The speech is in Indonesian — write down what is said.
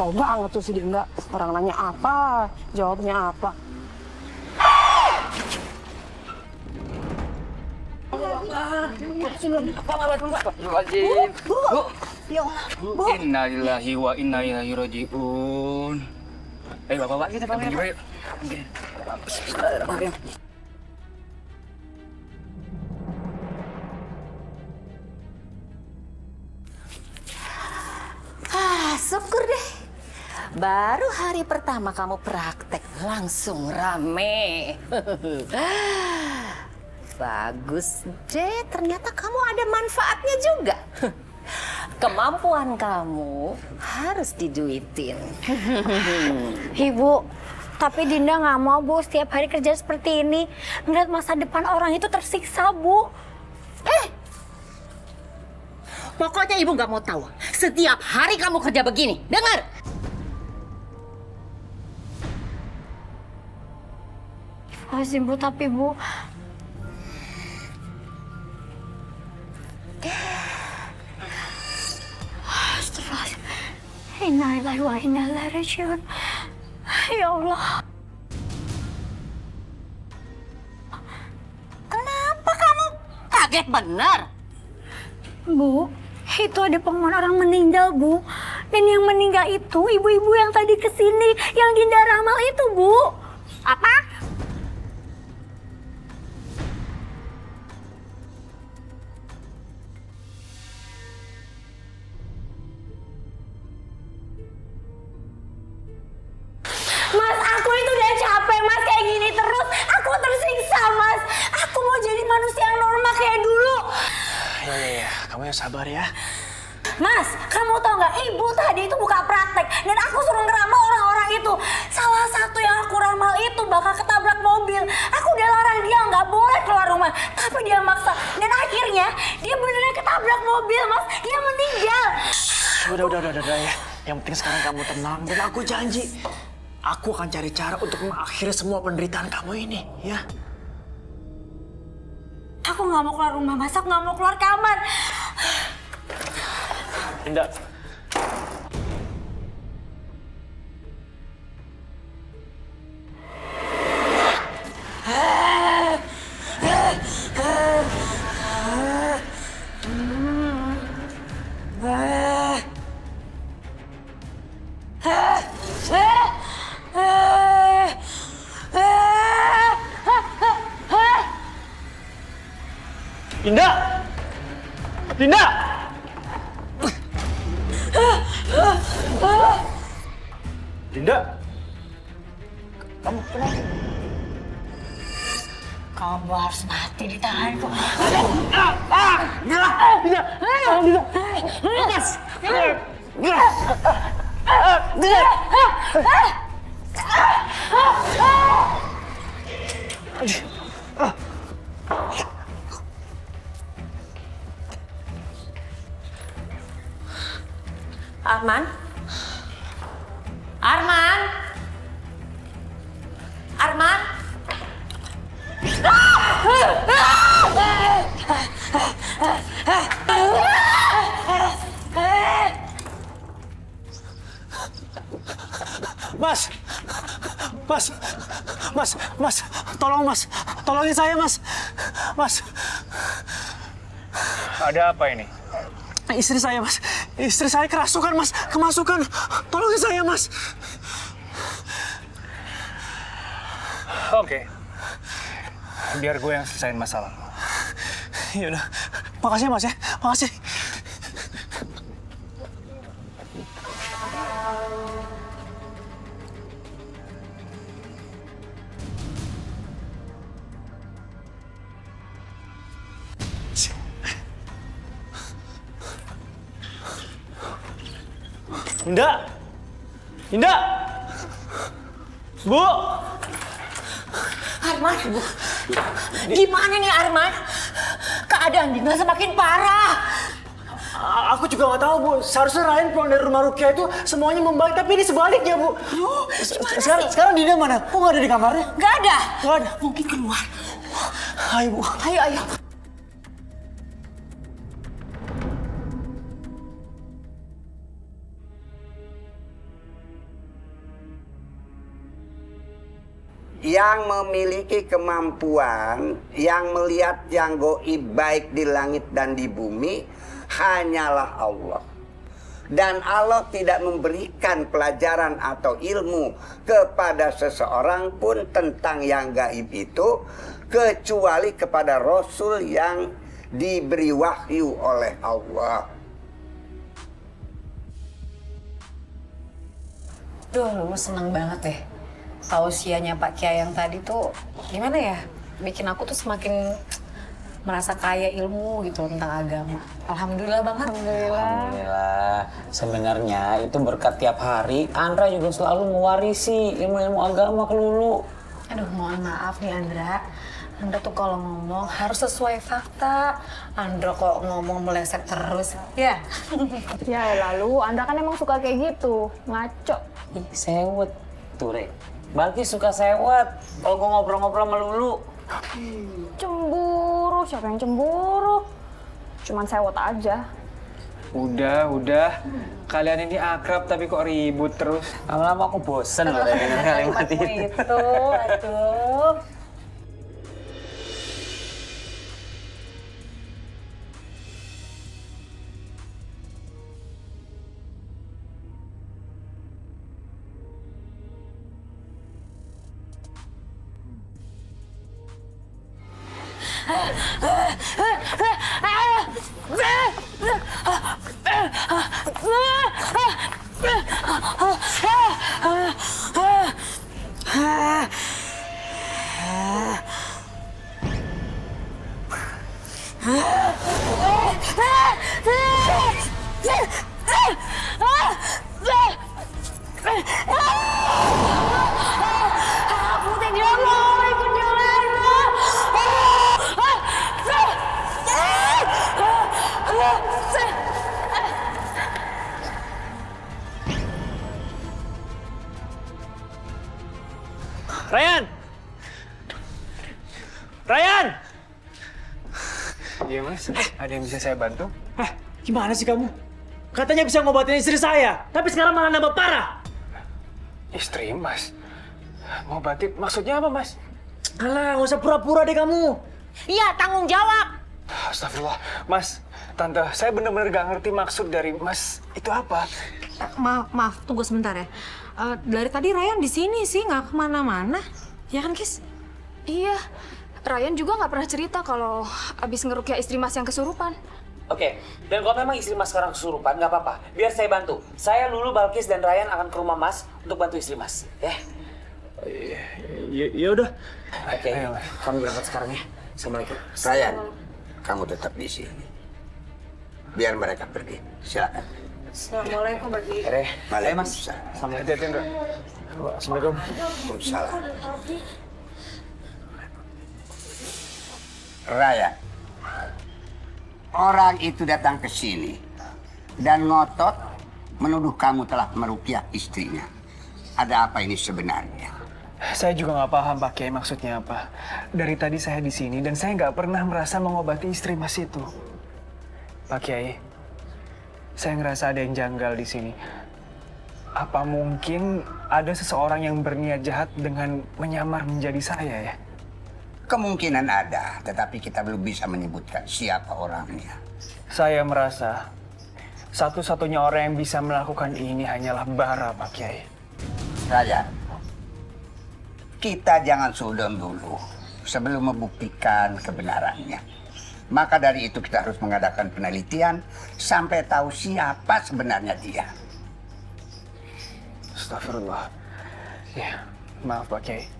Tahu banget tuh si Dinda. Orang nanya apa, jawabnya apa. Bu, ya Allah, Bu. Innalillahi wa inna ilaihi rajiun. Ayo bapak kita pamit. Yuk. Bismillahirrahmanirrahim. Syukur deh. Baru hari pertama kamu praktek langsung rame. Bagus deh, ternyata kamu ada manfaatnya juga. Kemampuan kamu harus diduitin. Ibu, tapi Dinda nggak mau, Bu, setiap hari kerja seperti ini. Ngeliat masa depan orang itu tersiksa, Bu. Pokoknya ibu nggak mau tahu. Setiap hari kamu kerja begini, dengar? Azim, Bu, tapi Bu... Astagfirullahaladzim. Innalillahi wa inna ilaihi raji'un. Ya Allah. Kenapa kamu kaget benar? Bu, itu ada pengumuman orang meninggal, Bu. Dan yang meninggal itu ibu-ibu yang tadi kesini, yang Dinda ramal itu, Bu. Apa? Mas, aku itu udah capek, Mas, kayak gini terus. Aku tersiksa, Mas. Aku mau jadi manusia yang normal kayak dulu. Ya, kamu yang sabar ya. Mas, kamu tau nggak, ibu tadi itu buka praktek dan aku suruh ngeramal orang-orang itu. Salah satu yang aku ramal itu bakal ketabrak mobil. Aku udah larang dia nggak boleh keluar rumah, tapi dia maksa. Dan akhirnya dia beneran ketabrak mobil, Mas. Dia meninggal. Udah ya. Yang penting sekarang kamu tenang dan aku janji aku akan cari cara untuk mengakhiri semua penderitaan kamu ini, ya. Aku nggak mau keluar rumah, Mas. Aku nggak mau keluar kamar. Dinda. Dinda! Dinda! Dinda! Kamu kenapa? Kamu harus mati di tanganku. Dinda! Dinda! Lepas! Arman? Arman? Arman? Mas! Mas! Mas! Mas! Tolong, Mas! Tolongin saya, Mas! Mas! Ada apa ini? Istri saya, Mas. Istri saya kerasukan, Mas. Kemasukan. Tolongin saya, Mas. Oke. Biar gue yang selesain masalah. Ya udah. Makasih, Mas ya. Makasih. Dinda! Dinda! Bu! Arman? Gimana nih Arman? Keadaan Dinda semakin parah. Aku juga nggak tahu, Bu. Seharusnya Ryan pulang dari rumah Rukia itu semuanya membaik, tapi ini sebaliknya, Bu. Sekarang Dinda mana? Kok nggak ada di kamarnya? Nggak ada. Nggak ada. Mungkin keluar. Ayo, Bu. Ayo. yang memiliki kemampuan yang melihat yang gaib baik di langit dan di bumi hanyalah Allah. Dan Allah tidak memberikan pelajaran atau ilmu kepada seseorang pun tentang yang gaib itu kecuali kepada Rasul yang diberi wahyu oleh Allah. Duh, Lulu seneng banget deh. Tausiahnya Pak Kiai yang tadi tuh gimana ya? Bikin aku tuh semakin merasa kaya ilmu gitu tentang agama. Alhamdulillah banget. Alhamdulillah. Sebenarnya itu berkat tiap hari Andra juga selalu mewarisi ilmu-ilmu agama ke Lulu. Aduh, mohon maaf nih Andra. Andra tuh kalau ngomong harus sesuai fakta. Andra kok ngomong meleset terus. Ya. Ya lalu, Anda kan emang suka kayak gitu, ngaco. Ih, sewet. Tuh, Re. Balkis suka sewet kalau gue ngobrol-ngobrol sama Lulu. Cemburu, siapa yang cemburu? Cuman sewot aja. Udah. Kalian ini akrab tapi kok ribut terus. Lama-lama aku bosen loh dengan kalimat itu. Itu, aduh. Ryan! Iya mas, ada yang bisa saya bantu? Gimana sih kamu? Katanya bisa ngobatin istri saya, tapi sekarang malah nambah parah. Istri mas? Ngobatin? Maksudnya apa mas? Alah, nggak usah pura-pura deh kamu. Iya, tanggung jawab. Astagfirullah. Mas, tante, saya benar-benar gak ngerti maksud dari mas itu apa. Maaf, tunggu sebentar ya. Dari tadi Ryan di sini sih, nggak kemana-mana. Ya kan, Kis? Iya, Ryan juga nggak pernah cerita kalau abis ngerukyah istri mas yang kesurupan. Oke, dan kalau memang istri Mas sekarang kesurupan, nggak apa-apa. Biar saya bantu. Saya, Lulu, Balkis, dan Ryan akan ke rumah Mas untuk bantu istri Mas. Ya? Ya udah. Oke, kami berangkat sekarang ya. Assalamualaikum. Ryan, kamu tetap di sini. Biar mereka pergi. Silakan. Assalamualaikum bagi. Ayo Mas. Assalamualaikum. Hati-hati, Ndra. Assalamualaikum. Waalaikumsalam. Ryan, orang itu datang ke sini dan ngotot menuduh kamu telah merukyah istrinya. Ada apa ini sebenarnya? Saya juga nggak paham Pak Kiai maksudnya apa. Dari tadi saya di sini dan saya nggak pernah merasa mengobati istri Mas itu. Pak Kiai, saya ngerasa ada yang janggal di sini. Apa mungkin ada seseorang yang berniat jahat dengan menyamar menjadi saya ya? Kemungkinan ada, tetapi kita belum bisa menyebutkan siapa orangnya. Saya merasa satu-satunya orang yang bisa melakukan ini hanyalah Bara, Pak Kiai. Raja, kita jangan suudon dulu sebelum membuktikan kebenarannya. Maka dari itu kita harus mengadakan penelitian sampai tahu siapa sebenarnya dia. Astagfirullah. Ya, maaf Pak Kiai.